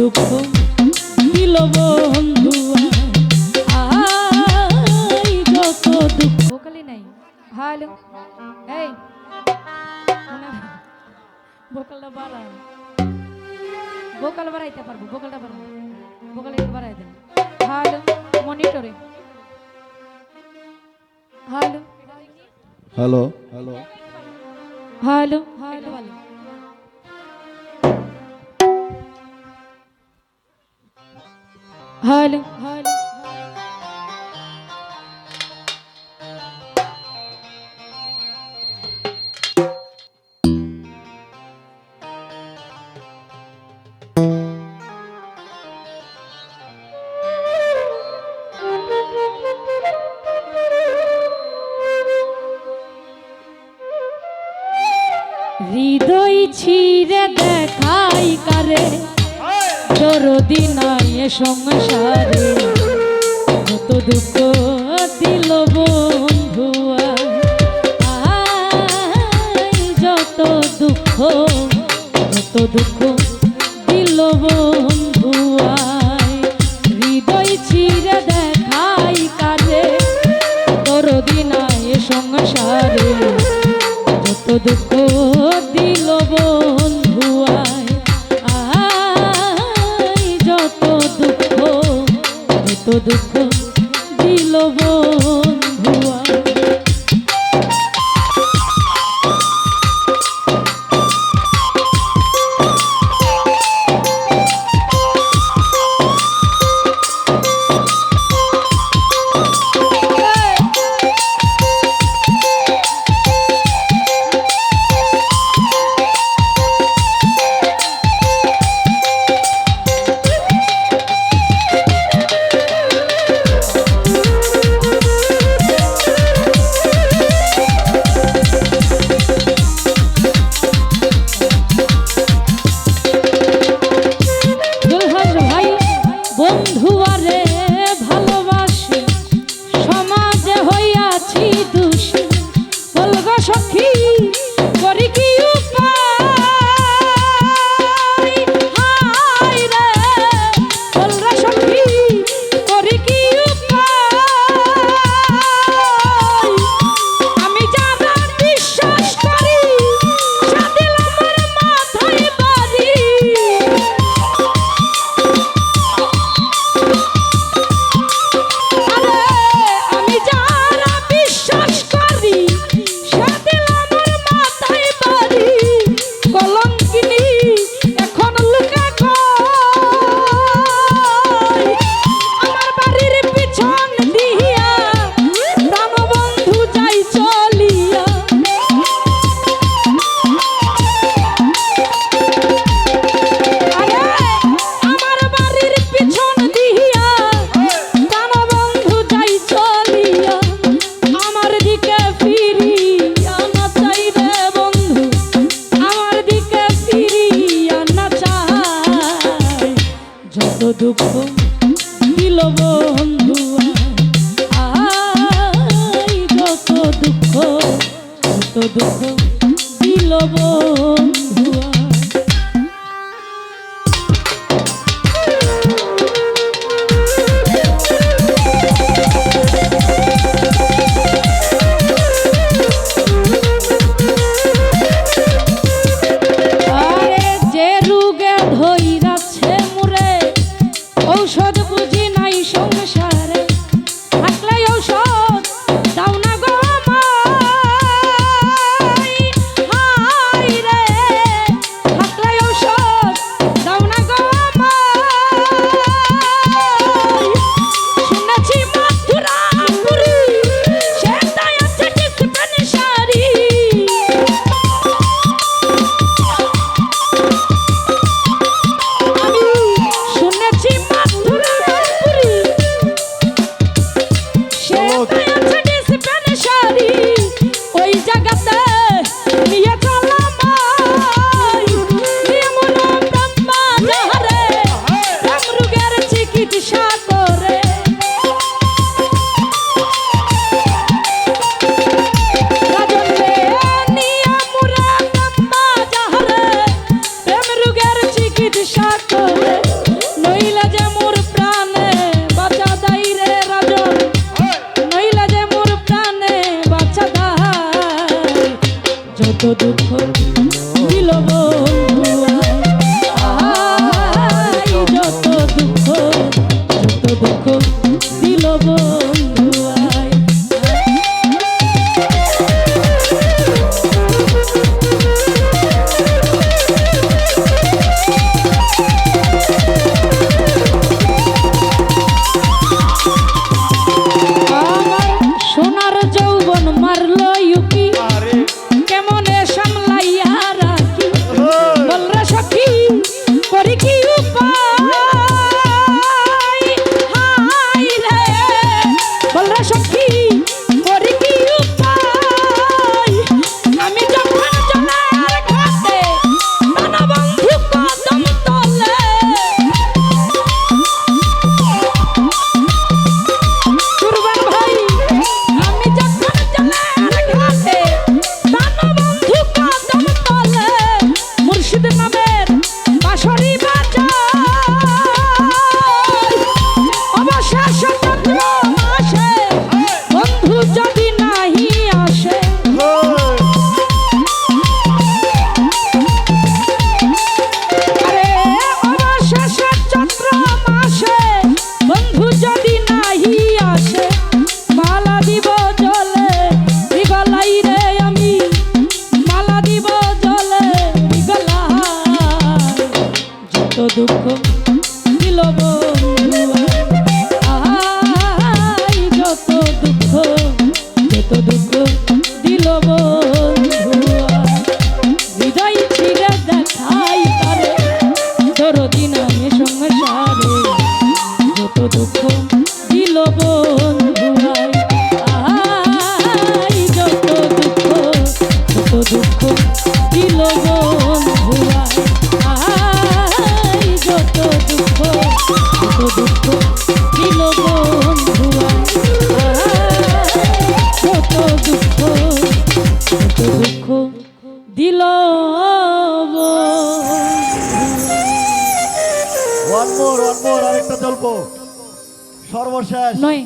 দুঃখ দিল বন্ধু আই যত দুঃখ ভোকালি নাই হ্যালো এই ভোকালটা বাড়া ভোকাল বাড়াইতে পারবো ভোকালটা বাড়া ভোকাল একটু বাড়াই দেন হ্যালো মনিটরে hello hello hello hello hello hello hello হৃদয় ছিঁড়ে দেখাই কারে দরদি নাই সংসারে কত দুঃখ দিল বন্ধু আই যত দুঃখ দিল বন্ধু আই হৃদয় ছিঁড়ে দেখাই কারে দরদি নাই সংসারে যত দুঃখ দিল বন্ধু আই যত দুঃখ দিল বন্ধু সখী করি কি উপায় হায় রে বলরা সখী করি কি উপায় আমি যারা বিশ্বাস করি সাদিল আমার মাথায় বাড়ি আমি যারা বিশ্বাস করি দুঃখ দিল বন্ধু আই যত দুঃখ দিল বন্ধু আরে যে রোগে ধইরাছে মুরে ঔষধ দুঃখ দিল বন্ধু আই যত দুঃখ দিল বন্ধু হৃদয় ছিঁড়ে দেখাই তারে দরদি নামে সংসারে যত দুঃখ দিল বন্ধু আই যত দুঃখ দিল বন্ধু আই যত দুঃখ দিল বন্ধু যত দুঃখ দিল ওয়ান মোর আরেকটা চলবো সর্বশেষ নয়